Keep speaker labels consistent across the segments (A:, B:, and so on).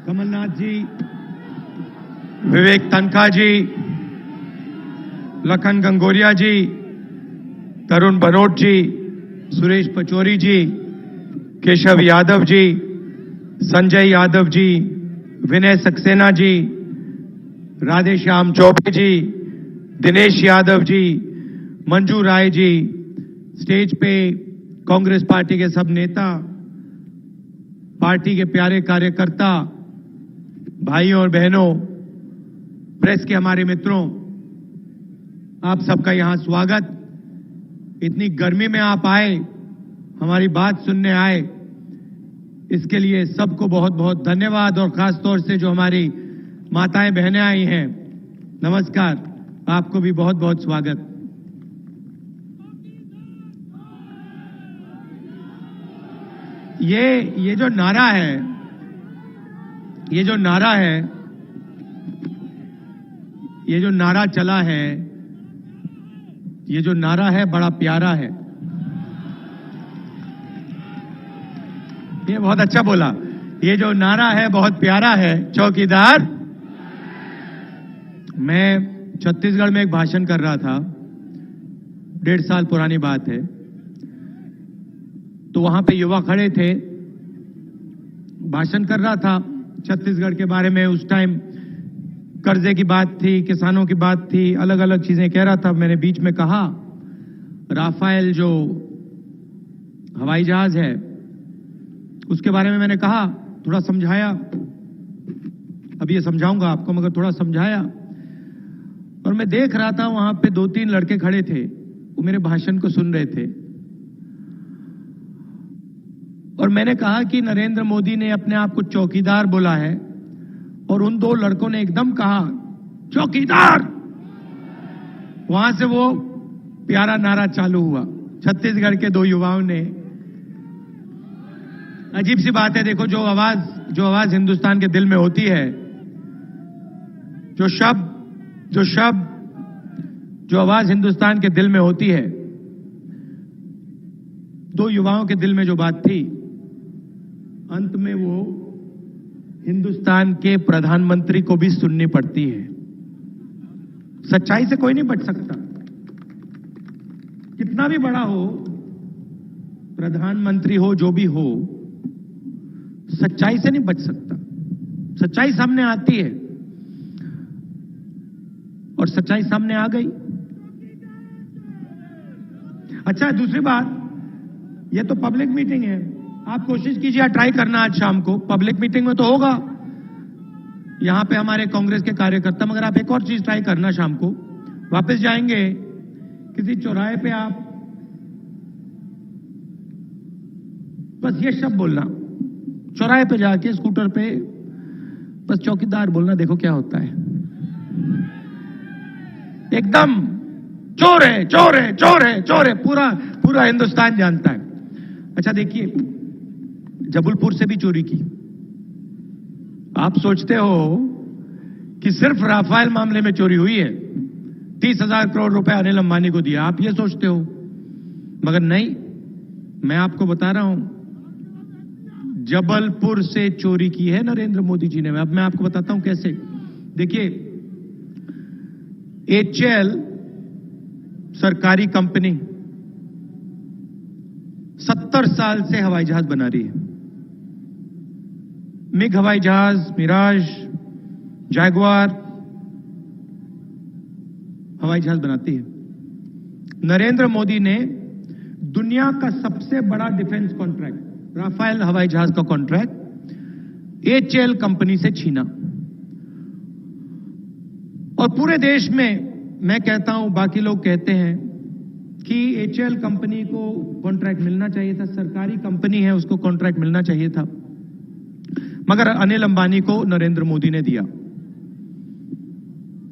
A: कमलनाथ जी, विवेक तनखा जी, लखन गंगोरिया जी, तरुण बरोट जी, सुरेश पचौरी जी, केशव यादव जी, संजय यादव जी, विनय सक्सेना जी, राधेश्याम चौबे जी, Dinesh Yadav ji, Manju Rai ji, stage पे Congress party के सब नेता, पार्टी के प्यारे कार्यकर्ता, भाइयों और बहनों, प्रेस के हमारे मित्रों, आप सबका यहां स्वागत। इतनी गर्मी में आप आए, हमारी बात सुनने आए, इसके लिए सबको बहुत बहुत धन्यवाद। और खास तौर से जो हमारी माताएं बहनें आई हैं, नमस्कार, आपको भी बहुत बहुत स्वागत। ये जो नारा है, ये जो नारा चला है, ये जो नारा है बड़ा प्यारा है। ये बहुत अच्छा बोला। ये जो नारा है बहुत प्यारा है, चौकीदार। मैं छत्तीसगढ़ में एक भाषण कर रहा था, 1.5 साल पुरानी बात है। तो वहां पे युवा खड़े थे, भाषण कर रहा था छत्तीसगढ़ के बारे में। उस टाइम कर्जे की बात थी, किसानों की बात थी, अलग अलग चीजें कह रहा था। मैंने बीच में कहा, राफेल जो हवाई जहाज है उसके बारे में मैंने कहा, थोड़ा समझाया। अब ये समझाऊंगा आपको, मगर थोड़ा समझाया। और मैं देख रहा था वहां पे 2-3 लड़के खड़े थे, वो मेरे भाषण को सुन रहे थे। और मैंने कहा कि नरेंद्र मोदी ने अपने आप को चौकीदार बोला है, और उन 2 लड़कों ने एकदम कहा चौकीदार। वहां से वो प्यारा नारा चालू हुआ। छत्तीसगढ़ के 2 युवाओं ने, अजीब सी बात है, देखो जो आवाज हिंदुस्तान के दिल में होती है, जो आवाज हिंदुस्तान के दिल में होती है, 2 युवाओं के दिल में जो बात थी, अंत में वो हिंदुस्तान के प्रधानमंत्री को भी सुननी पड़ती है। सच्चाई से कोई नहीं बच सकता, कितना भी बड़ा हो, प्रधानमंत्री हो, जो भी हो, सच्चाई से नहीं बच सकता। सच्चाई सामने आती है, और सच्चाई सामने आ गई। अच्छा, दूसरी बात, ये तो पब्लिक मीटिंग है। आप कोशिश कीजिए, ट्राई करना आज शाम को। पब्लिक मीटिंग में तो होगा यहां पे हमारे कांग्रेस के कार्यकर्ता, मगर आप एक और चीज ट्राई करना, शाम को वापस जाएंगे किसी चौराहे पे, आप बस ये शब्द बोलना, चौराहे पे जाके स्कूटर पे बस चौकीदार बोलना, देखो क्या होता है। एकदम चोर है, चोर है, चोर है, चोर है, पूरा हिंदुस्तान जानता है। अच्छा देखिए, जबलपुर से भी चोरी की। आप सोचते हो कि सिर्फ राफेल मामले में चोरी हुई है, 30,000 करोड़ रुपए अनिल अंबानी को दिया, आप ये सोचते हो, मगर नहीं, मैं आपको बता रहा हूं, जबलपुर से चोरी की है नरेंद्र मोदी जी ने। अब मैं आपको बताता हूं कैसे। देखिए, HAL सरकारी कंपनी 70 साल से हवाई जहाज बना रही है। मिग हवाई जहाज, मिराज, जैगुआर हवाई जहाज बनाती है। नरेंद्र मोदी ने दुनिया का सबसे बड़ा डिफेंस कॉन्ट्रैक्ट, राफेल हवाई जहाज का कॉन्ट्रैक्ट HAL कंपनी से छीना। और पूरे देश में, मैं कहता हूं, बाकी लोग कहते हैं कि HAL कंपनी को कॉन्ट्रैक्ट मिलना चाहिए था, सरकारी कंपनी है, उसको कॉन्ट्रैक्ट मिलना चाहिए था, मगर अनिल अंबानी को नरेंद्र मोदी ने दिया।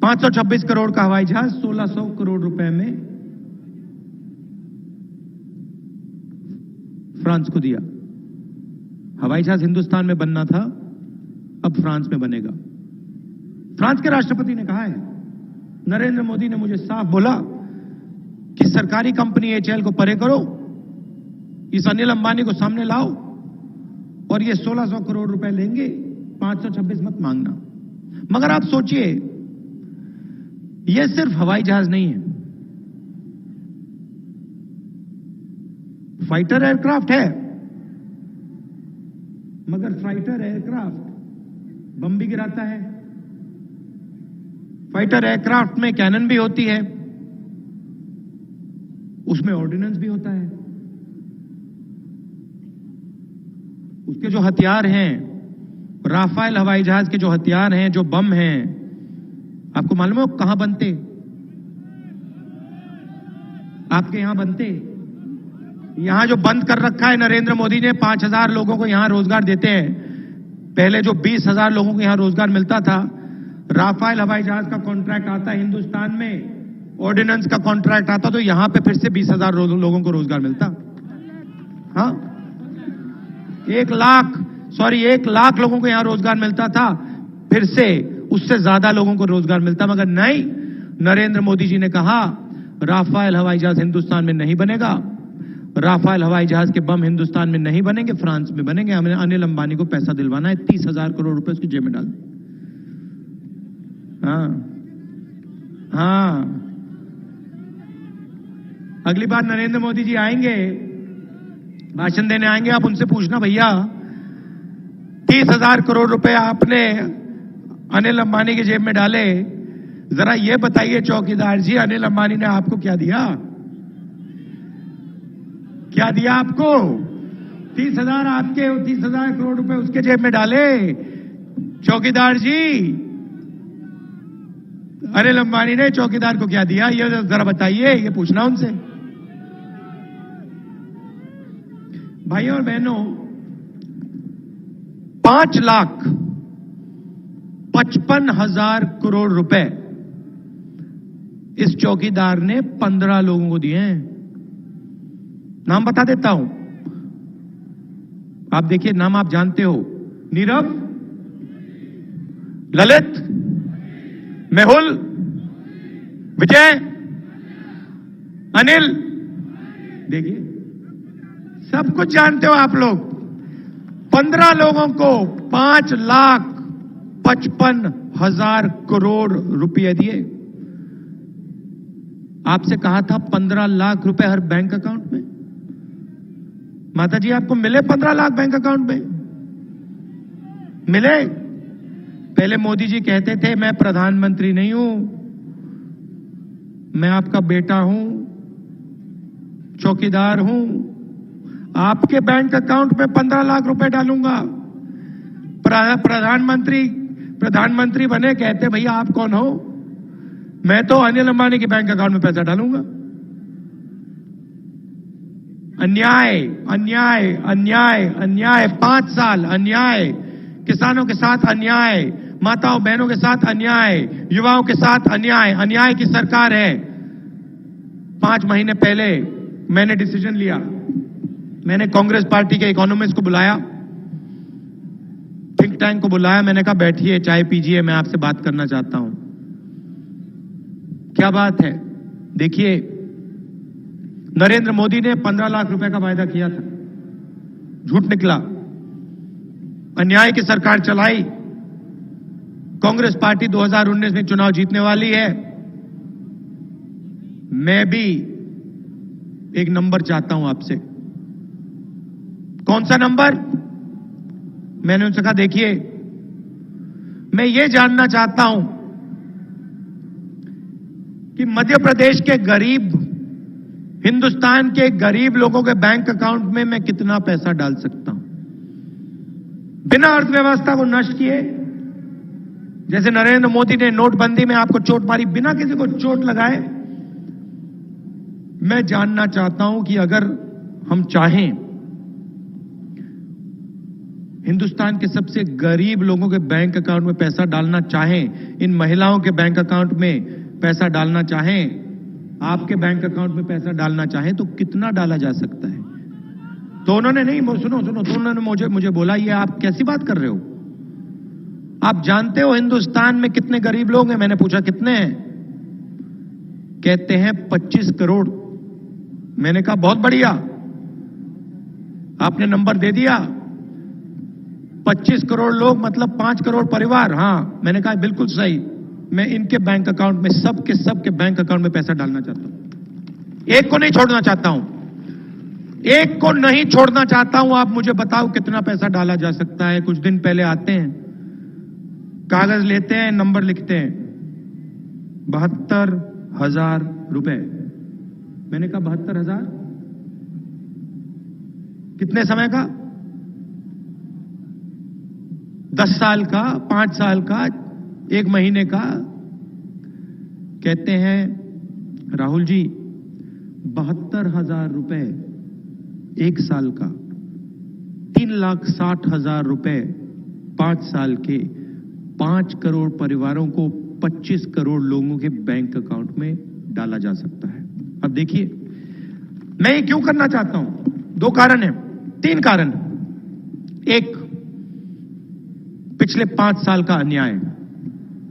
A: 526 करोड़ का हवाई जहाज 1600 करोड़ रुपए में फ्रांस को दिया। हवाई जहाज हिंदुस्तान में बनना था, अब फ्रांस में बनेगा। फ्रांस के राष्ट्रपति ने कहा है, नरेंद्र मोदी ने मुझे साफ बोला कि सरकारी कंपनी HAL को परे करो, इस अनिल अंबानी को सामने लाओ, और ये 1600 करोड़ रुपए लेंगे 526 मत मांगना। मगर आप सोचिए, यह सिर्फ हवाई जहाज नहीं है, फाइटर एयरक्राफ्ट है, मगर फाइटर एयरक्राफ्ट बम भी गिराता है। फाइटर एयरक्राफ्ट में कैनन भी होती है, उसमें ऑर्डिनेंस भी होता है। उसके जो हथियार हैं, राफेल हवाई जहाज के जो हथियार हैं, जो बम हैं, आपको मालूम है वो कहां बनते? आपके यहां बनते। यहां जो बंद कर रखा है नरेंद्र मोदी ने, 5,000 लोगों को यहां रोजगार देते हैं। पहले जो 20,000 लोगों को यहां रोजगार मिलता था, राफेल हवाई जहाज का कॉन्ट्रैक्ट आता है हिंदुस्तान में, ऑर्डिनेंस का कॉन्ट्रैक्ट आता, तो यहां पे फिर से 20,000 लोगों को रोजगार मिलता। हाँ, 1 लाख लोगों को यहां रोजगार मिलता था, फिर से उससे ज्यादा लोगों को रोजगार मिलता। मगर नहीं, नरेंद्र मोदी जी ने कहा राफेल हवाई जहाज हिंदुस्तान में नहीं बनेगा, राफेल हवाई जहाज के बम हिंदुस्तान में नहीं बनेंगे, फ्रांस में बनेंगे। हमने अनिल अंबानी को पैसा दिलवाना है, 30,000 करोड़ रुपए उसकी जेब में डाल। हाँ, अगली बार नरेंद्र मोदी जी आएंगे, भाषण देने आएंगे, आप उनसे पूछना, भैया 30,000 करोड़ रुपए आपने अनिल अंबानी की जेब में डाले, जरा ये बताइए चौकीदार जी, अनिल अंबानी ने आपको क्या दिया? क्या दिया आपको? 30,000 आपके, 30,000 करोड़ रुपए उसके जेब में डाले। चौकीदार जी, अनिल अंबानी ने चौकीदार को क्या दिया, ये जरा बताइए, ये पूछना उनसे। भाइयों और बहनों, 5,55,000 करोड़ रुपए इस चौकीदार ने 15 लोगों को दिए हैं। नाम बता देता हूं, आप देखिए, नाम आप जानते हो, नीरव, ललित, मेहुल, विजय, अनिल, देखिए सब कुछ जानते हो आप लोग। 15 लोगों को 5,55,000 करोड़ रुपए दिए। आपसे कहा था 15 लाख रुपए हर बैंक अकाउंट में। माता जी, आपको मिले 15 लाख बैंक अकाउंट में? मिले? पहले मोदी जी कहते थे मैं प्रधानमंत्री नहीं हूं, मैं आपका बेटा हूं, चौकीदार हूं, आपके बैंक अकाउंट में 15 लाख रुपए डालूंगा। प्रधानमंत्री बने, कहते भैया आप कौन हो? मैं तो अनिल अंबानी के बैंक अकाउंट में पैसा डालूंगा। अन्याय, अन्याय, अन्याय, अन्याय, 5 साल अन्याय, किसानों के साथ अन्याय, माताओं बहनों के साथ अन्याय, युवाओं के साथ अन्याय, अन्याय की सरकार है। 5 महीने पहले मैंने डिसीजन लिया, मैंने कांग्रेस पार्टी के इकोनॉमिस्ट को बुलाया, थिंक टैंक को बुलाया, मैंने कहा बैठिए, चाय पीजिए, मैं आपसे बात करना चाहता हूं। क्या बात है? देखिए, नरेंद्र मोदी ने 15 लाख रुपए का वायदा किया था, झूठ निकला। अन्याय की सरकार चलाई। कांग्रेस पार्टी 2019 में चुनाव जीतने वाली है। मैं भी एक नंबर चाहता हूं आपसे। कौन सा नंबर? मैंने उनसे कहा देखिए, मैं ये जानना चाहता हूं कि मध्य प्रदेश के गरीब, हिंदुस्तान के गरीब लोगों के बैंक अकाउंट में मैं कितना पैसा डाल सकता हूं बिना अर्थव्यवस्था को नष्ट किए। जैसे नरेंद्र मोदी ने नोटबंदी में आपको चोट मारी, बिना किसी को चोट लगाए। मैं जानना चाहता हूं कि अगर हम चाहें, हिंदुस्तान के सबसे गरीब लोगों के बैंक अकाउंट में पैसा डालना चाहें, इन महिलाओं के बैंक अकाउंट में पैसा डालना चाहें, आपके बैंक अकाउंट में पैसा डालना चाहें, तो कितना डाला जा सकता है? तो उन्होंने नहीं, सुनो, तो उन्होंने मुझे बोला, ये आप कैसी बात कर रहे हो? आप जानते हो हिंदुस्तान में कितने गरीब लोग हैं? मैंने पूछा कितने हैं? कहते हैं 25 करोड़। मैंने कहा बहुत बढ़िया, आपने नंबर दे दिया। 25 करोड़ लोग मतलब 5 करोड़ परिवार। हाँ, मैंने कहा बिल्कुल सही। मैं इनके बैंक अकाउंट में सबके बैंक अकाउंट में पैसा डालना चाहता हूं। एक को नहीं छोड़ना चाहता हूं, एक को नहीं छोड़ना चाहता हूं। आप मुझे बताओ कितना पैसा डाला जा सकता है। कुछ दिन पहले आते हैं, कागज लेते हैं, नंबर लिखते हैं, 72,000 रुपए। मैंने कहा 72,000 कितने समय का? 10 साल का, 5 साल का, 1 महीने का? कहते हैं राहुल जी 72,000 रुपए 1 साल का, 3,60,000 रुपए 5 साल के, 5 करोड़ परिवारों को 25 करोड़ लोगों के बैंक अकाउंट में डाला जा सकता है। अब देखिए, मैं ये क्यों करना चाहता हूं? 2 कारण हैं, 3 कारण। एक, पिछले 5 साल का अन्याय,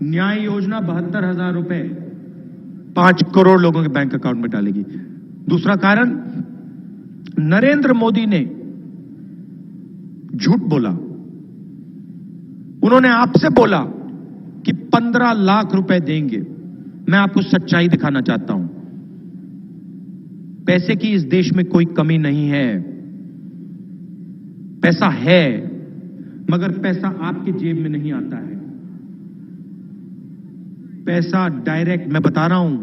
A: न्याय योजना 72,000 रुपए 5 करोड़ लोगों के बैंक अकाउंट में डालेगी। दूसरा कारण, नरेंद्र मोदी ने झूठ बोला। उन्होंने आपसे बोला कि 15 लाख रुपए देंगे। मैं आपको सच्चाई दिखाना चाहता हूं। पैसे की इस देश में कोई कमी नहीं है। पैसा है, मगर पैसा आपके जेब में नहीं आता है। पैसा डायरेक्ट, मैं बता रहा हूं,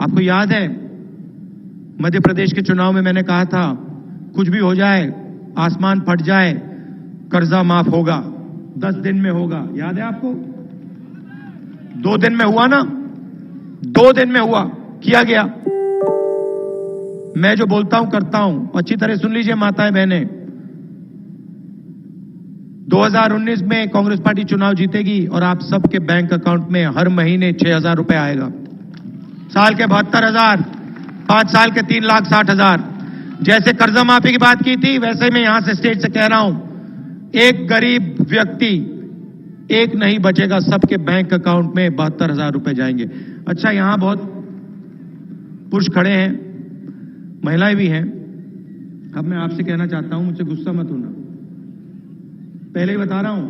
A: आपको याद है मध्य प्रदेश के चुनाव में मैंने कहा था कुछ भी हो जाए, आसमान फट जाए, कर्जा माफ होगा, 10 दिन में होगा। याद है आपको? 2 दिन में हुआ ना? 2 दिन में हुआ, किया गया। मैं जो बोलता हूं करता हूं। अच्छी तरह सुन लीजिए माताएं बहनें, 2019 में कांग्रेस पार्टी चुनाव जीतेगी और आप सबके बैंक अकाउंट में हर महीने 6,000 रुपए आएगा। साल के 72,000, 5 साल के 3,60,000। जैसे कर्जा माफी की बात की थी, वैसे मैं यहां से स्टेज से कह रहा हूं, एक गरीब व्यक्ति एक नहीं बचेगा, सबके बैंक अकाउंट में 72,000 रुपए जाएंगे। अच्छा, यहां बहुत पुरुष खड़े हैं, महिलाएं भी हैं। अब मैं आपसे कहना चाहता हूं, मुझसे गुस्सा मत होना, पहले ही बता रहा हूं,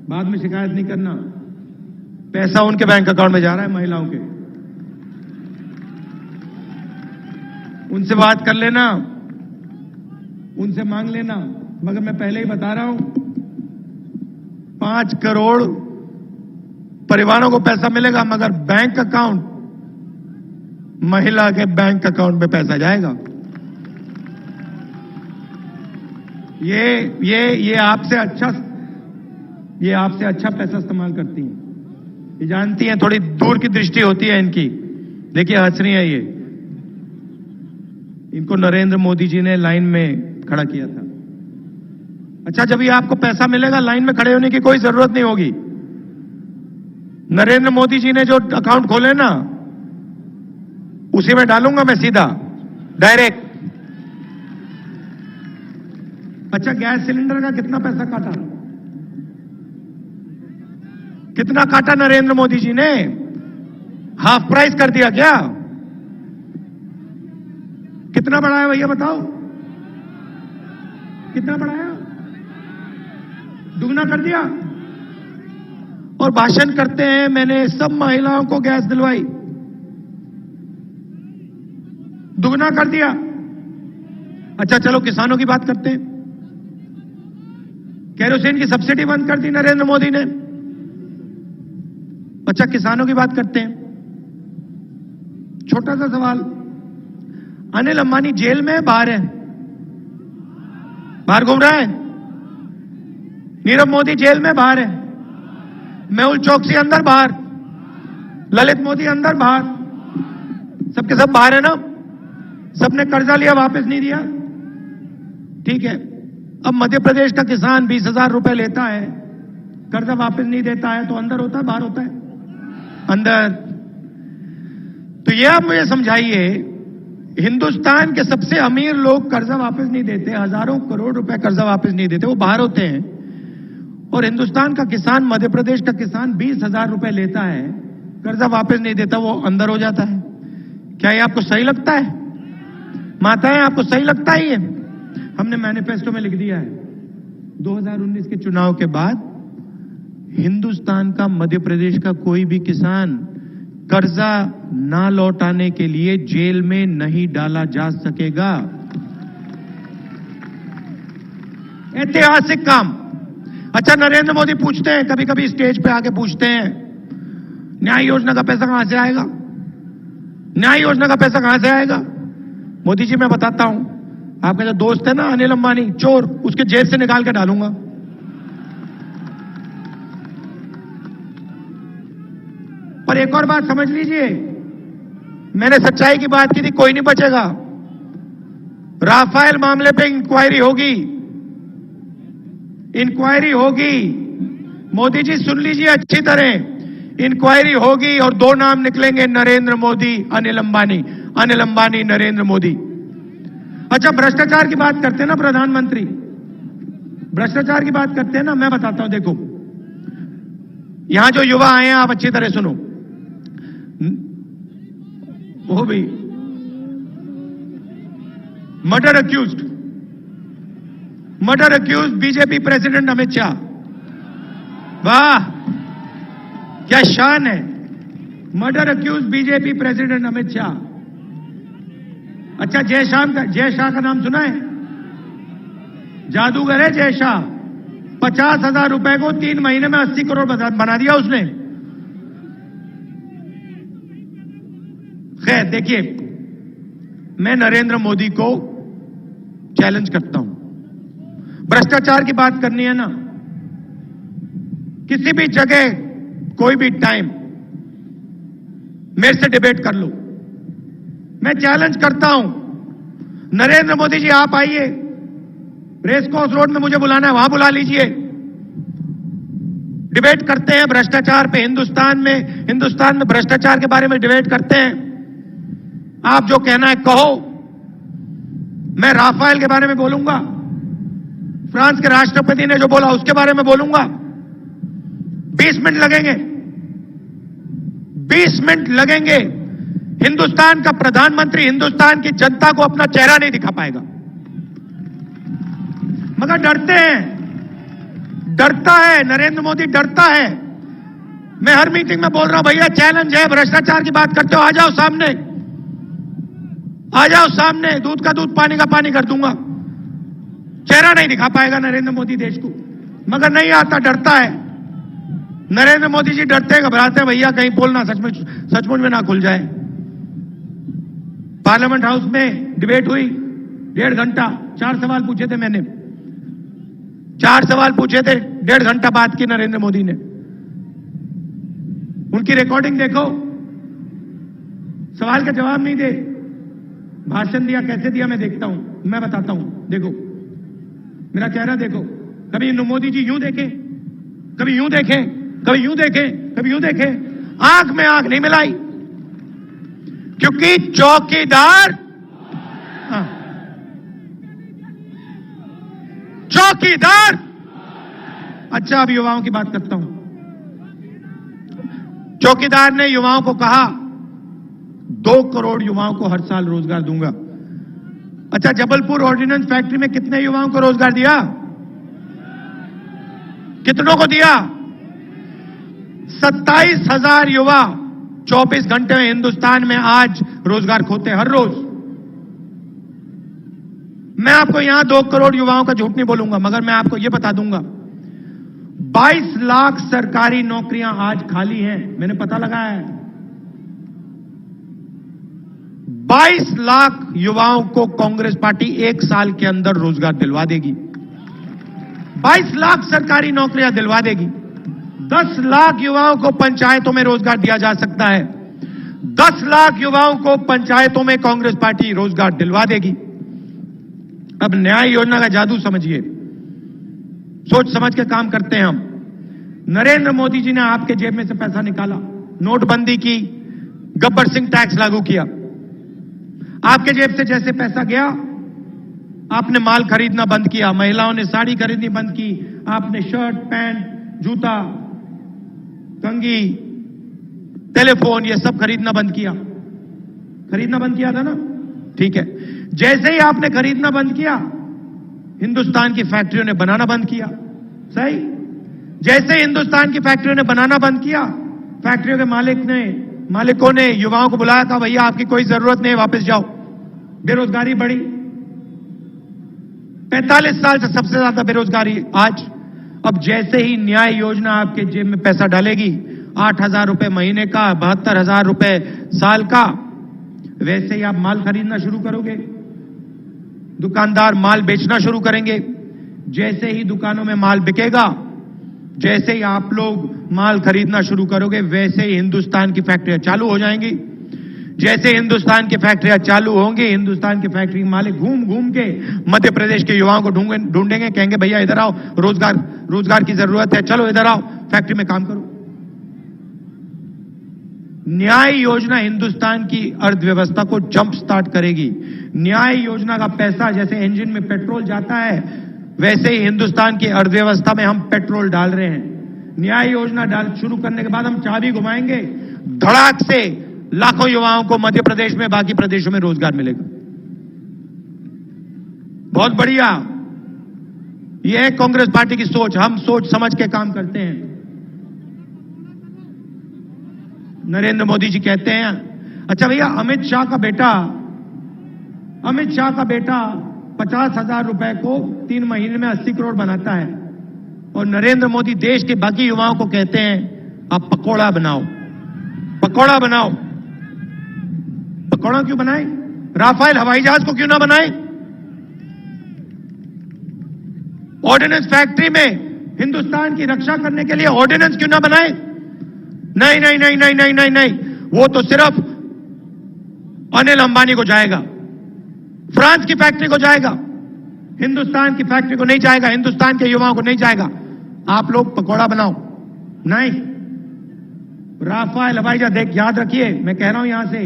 A: बाद में शिकायत नहीं करना। पैसा उनके बैंक अकाउंट में जा रहा है, महिलाओं के। उनसे बात कर लेना, उनसे मांग लेना, मगर मैं पहले ही बता रहा हूं, 5 करोड़ परिवारों को पैसा मिलेगा, मगर बैंक अकाउंट, महिला के बैंक अकाउंट में पैसा जाएगा। ये आपसे अच्छा पैसा इस्तेमाल करती हैं। ये जानती हैं, थोड़ी दूर की दृष्टि होती है इनकी। देखिए हंस रही है ये। इनको नरेंद्र मोदी जी ने लाइन में खड़ा किया था। अच्छा, जब ये आपको पैसा मिलेगा, लाइन में खड़े होने की कोई जरूरत नहीं होगी। नरेंद्र मोदी जी ने जो अकाउंट खोले ना, उसी में डालूंगा मैं सीधा, डायरेक्ट। अच्छा, गैस सिलेंडर का कितना पैसा काटा? कितना काटा नरेंद्र मोदी जी ने? हाफ प्राइस कर दिया क्या? कितना बढ़ाया भैया बताओ? कितना बढ़ाया? दुगना कर दिया। और भाषण करते हैं मैंने सब महिलाओं को गैस दिलवाई, दुगना कर दिया। अच्छा चलो, किसानों की बात करते हैं। केरोसिन की सब्सिडी बंद कर दी नरेंद्र मोदी ने। अच्छा, किसानों की बात करते हैं। छोटा सा सवाल, अनिल अंबानी जेल में है, बाहर है? बाहर घूम रहा है। नीरव मोदी जेल में, बाहर है। मेहुल चोकसी अंदर, बाहर। ललित मोदी अंदर, बाहर। सबके सब बाहर है ना? सबने कर्जा लिया, वापस नहीं दिया। ठीक है, अब मध्य प्रदेश का किसान 20,000 रुपए लेता है, कर्जा वापस नहीं देता है, तो अंदर होता है बाहर होता है? अंदर। तो ये आप मुझे समझाइए, हिंदुस्तान के सबसे अमीर लोग कर्जा वापस नहीं देते, हजारों करोड़ रुपए कर्जा वापस नहीं देते, वो बाहर होते हैं। और हिंदुस्तान का किसान, मध्य प्रदेश का किसान 20,000 रुपए लेता है, कर्जा वापस नहीं देता, वो अंदर हो जाता है। क्या ये आपको सही लगता है? माताएं, आपको सही लगता है ये? हमने मैनिफेस्टो में लिख दिया है, 2019 के चुनाव के बाद हिंदुस्तान का, मध्य प्रदेश का कोई भी किसान कर्जा ना लौटाने के लिए जेल में नहीं डाला जा सकेगा। ऐतिहासिक काम। अच्छा, नरेंद्र मोदी पूछते हैं, कभी कभी स्टेज पे आके पूछते हैं, न्याय योजना का पैसा कहां से आएगा? न्याय योजना का पैसा कहां से आएगा? मोदी जी, मैं बताता हूं, आपका जो दोस्त है ना अनिल अंबानी, चोर, उसके जेब से निकाल के डालूंगा। पर एक और बात समझ लीजिए, मैंने सच्चाई की बात की थी, कोई नहीं बचेगा। राफेल मामले पे इंक्वायरी होगी, इंक्वायरी होगी। मोदी जी सुन लीजिए अच्छी तरह, इंक्वायरी होगी और दो नाम निकलेंगे, नरेंद्र मोदी, अनिल अंबानी। अनिल अंबानी, नरेंद्र मोदी। अच्छा, भ्रष्टाचार की बात करते हैं ना प्रधानमंत्री, भ्रष्टाचार की बात करते हैं ना, मैं बताता हूं, देखो यहां जो युवा आए हैं, आप अच्छी तरह सुनो। वो भी murder accused BJP president Amit Shah. वाह, क्या शान है। Murder accused BJP president Amit Shah. अच्छा, जय शाह का नाम सुना है? जादूगर है जय शाह। 50,000 रुपए को 3 महीने में 80 करोड़ बना दिया उसने। खैर, देखिए, मैं नरेंद्र मोदी को चैलेंज करता हूं। भ्रष्टाचार की बात करनी है ना, किसी भी जगह, कोई भी टाइम मेरे से डिबेट कर लो। मैं चैलेंज करता हूं, नरेंद्र मोदी जी आप आइए, रेस कोर्स रोड में मुझे बुलाना है, वहां बुला लीजिए, डिबेट करते हैं भ्रष्टाचार पे। हिंदुस्तान में भ्रष्टाचार के बारे में डिबेट करते हैं। आप जो कहना है कहो। मैं राफेल के बारे में बोलूंगा, फ्रांस के राष्ट्रपति ने जो बोला उसके बारे में बोलूंगा। 20 मिनट लगेंगे, 20 मिनट लगेंगे। हिंदुस्तान का प्रधानमंत्री हिंदुस्तान की जनता को अपना चेहरा नहीं दिखा पाएगा, मगर डरते हैं, डरता है नरेंद्र मोदी, डरता है। मैं हर मीटिंग में बोल रहा हूं, भैया चैलेंज है, भ्रष्टाचार की बात करते हो, आ जाओ सामने, आ जाओ सामने, दूध का दूध पानी का पानी कर दूंगा। चेहरा नहीं दिखा पाएगा नरेंद्र मोदी देश को, मगर नहीं आता, डरता है। नरेंद्र मोदी जी डरते हैं, घबराते हैं, भैया कहीं बोलना सचमुच में ना खुल जाए। पार्लियामेंट हाउस में डिबेट हुई 1.5 घंटा, 4 सवाल पूछे थे मैंने, 4 सवाल पूछे थे, 1.5 घंटा बात की नरेंद्र मोदी ने। उनकी रिकॉर्डिंग देखो, सवाल का जवाब नहीं दे, भाषण दिया, कैसे दिया मैं देखता हूं, मैं बताता हूं। देखो मेरा चेहरा देखो, कभी मोदी जी यूं देखें, कभी यूं देखें, कभी यूं देखें, कभी यूं देखें, आंख में आंख नहीं मिलाई, क्योंकि चौकीदार, चौकीदार। अच्छा, अब युवाओं की बात करता हूं। चौकीदार ने युवाओं को कहा 2 करोड़ युवाओं को हर साल रोजगार दूंगा। अच्छा, जबलपुर ऑर्डिनेंस फैक्ट्री में कितने युवाओं को रोजगार दिया? कितनों को दिया? 27,000 युवा 24 घंटे में हिंदुस्तान में आज रोजगार खोते हैं, हर रोज। मैं आपको यहां 2 करोड़ युवाओं का झूठ नहीं बोलूंगा, मगर मैं आपको यह बता दूंगा, 22 लाख सरकारी नौकरियां आज खाली हैं, मैंने पता लगाया है। 22 लाख युवाओं को कांग्रेस पार्टी 1 साल के अंदर रोजगार दिलवा देगी। 22 लाख सरकारी नौकरियां दिलवा देगी। 10 लाख युवाओं को पंचायतों में रोजगार दिया जा सकता है। 10 लाख युवाओं को पंचायतों में कांग्रेस पार्टी रोजगार दिलवा देगी। अब न्याय योजना का जादू समझिए, सोच समझ के काम करते हैं हम। नरेंद्र मोदी जी ने आपके जेब में से पैसा निकाला, नोटबंदी की, गब्बर सिंह टैक्स लागू किया। आपके जेब से जैसे पैसा गया, आपने माल खरीदना बंद किया, महिलाओं ने साड़ी खरीदनी बंद की, आपने शर्ट, पैंट, जूता, कंघी, टेलीफोन, ये सब खरीदना बंद किया। खरीदना बंद किया था ना? ठीक है। जैसे ही आपने खरीदना बंद किया, हिंदुस्तान की फैक्ट्रियों ने बनाना बंद किया। सही, जैसे हिंदुस्तान की फैक्ट्रियों ने बनाना बंद किया, फैक्ट्रियों के मालिकों ने युवाओं को बुलाया, कहा भैया आपकी कोई जरूरत नहीं, वापस जाओ। बेरोजगारी बढ़ी, 45 साल से सबसे ज्यादा बेरोजगारी आज। अब जैसे ही न्याय योजना आपके जेब में पैसा डालेगी, 8,000 रुपए महीने का, 72,000 रुपए साल का, वैसे ही आप माल खरीदना शुरू करोगे, दुकानदार माल बेचना शुरू करेंगे। जैसे ही दुकानों में माल बिकेगा, जैसे ही आप लोग माल खरीदना शुरू करोगे, वैसे ही हिंदुस्तान की फैक्ट्रियां चालू हो जाएंगी। जैसे हिंदुस्तान की फैक्ट्रियां चालू होंगी, हिंदुस्तान की फैक्ट्री मालिक घूम घूम के मध्य प्रदेश के युवाओं को ढूंढेंगे, कहेंगे भैया इधर आओ, रोजगार की जरूरत है, चलो इधर आओ, फैक्ट्री में काम करो। न्याय योजना हिंदुस्तान की अर्थव्यवस्था को जंप स्टार्ट करेगी। न्याय योजना का पैसा जैसे इंजन में पेट्रोल जाता है, वैसे ही हिंदुस्तान की अर्थव्यवस्था में हम पेट्रोल डाल रहे हैं। न्याय योजना शुरू करने के बाद हम चाबी घुमाएंगे, धड़ाक से लाखों युवाओं को मध्य प्रदेश में, बाकी प्रदेशों में रोजगार मिलेगा। बहुत बढ़िया, यह है कांग्रेस पार्टी की सोच। हम सोच समझ के काम करते हैं। नरेंद्र मोदी जी कहते हैं, अच्छा भैया अमित शाह का बेटा 50,000 रुपए को 3 महीने में 80 करोड़ बनाता है, और नरेंद्र मोदी देश के बाकी युवाओं को कहते हैं आप पकौड़ा बनाओ। पकौड़ा क्यों बनाए? राफेल हवाई जहाज को क्यों ना बनाए? ऑर्डिनेंस फैक्ट्री में हिंदुस्तान की रक्षा करने के लिए ऑर्डिनेंस क्यों ना बनाए? नहीं, वो तो सिर्फ अनिल अंबानी को जाएगा, फ्रांस की फैक्ट्री को जाएगा, हिंदुस्तान की फैक्ट्री को नहीं जाएगा, हिंदुस्तान के युवाओं को नहीं जाएगा। आप लोग पकौड़ा बनाओ। नहीं, राफेल हवाई जहाज, देख याद रखिए, मैं कह रहा हूं यहां से,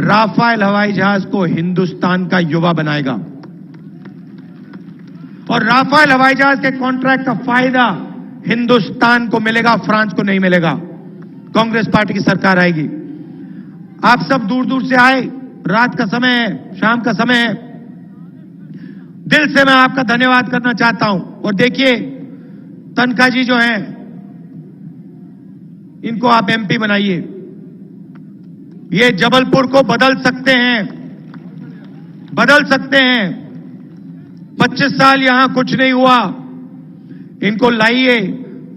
A: राफेल हवाई जहाज को हिंदुस्तान का युवा बनाएगा, और राफेल हवाई जहाज के कॉन्ट्रैक्ट का फायदा हिंदुस्तान को मिलेगा, फ्रांस को नहीं मिलेगा। कांग्रेस पार्टी की सरकार आएगी। आप सब दूर दूर से आए, रात का समय है, शाम का समय है, दिल से मैं आपका धन्यवाद करना चाहता हूं। और देखिए, तनखा जी जो हैं, इनको आप एमपी बनाइए। ये जबलपुर को बदल सकते हैं। 25 साल यहां कुछ नहीं हुआ, इनको लाइए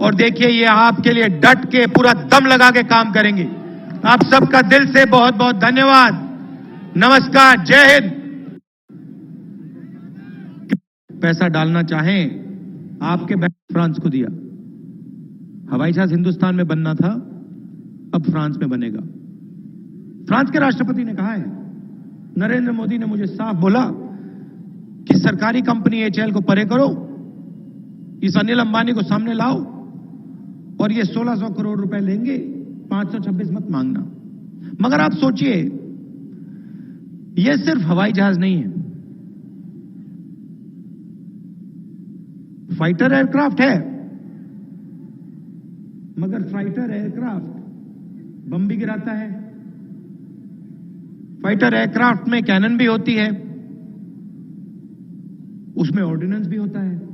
A: और देखिए ये आपके लिए डट के पूरा दम लगा के काम करेंगे। आप सबका दिल से बहुत बहुत धन्यवाद। नमस्कार, जय हिंद। पैसा डालना चाहें, आपके बैंक फ्रांस को दिया। हवाई जहाज हिंदुस्तान में बनना था, अब फ्रांस में बनेगा। फ्रांस के राष्ट्रपति ने कहा है, नरेंद्र मोदी ने मुझे साफ बोला कि सरकारी कंपनी एचएएल को परे करो, इस अनिल अंबानी को सामने लाओ, और ये 1600 करोड़ रुपए लेंगे, 526 मत मांगना। मगर आप सोचिए, ये सिर्फ हवाई जहाज नहीं है, फाइटर एयरक्राफ्ट है, मगर फाइटर एयरक्राफ्ट बम भी गिराता है। फाइटर एयरक्राफ्ट में कैनन भी होती है, उसमें ऑर्डिनेंस भी होता है।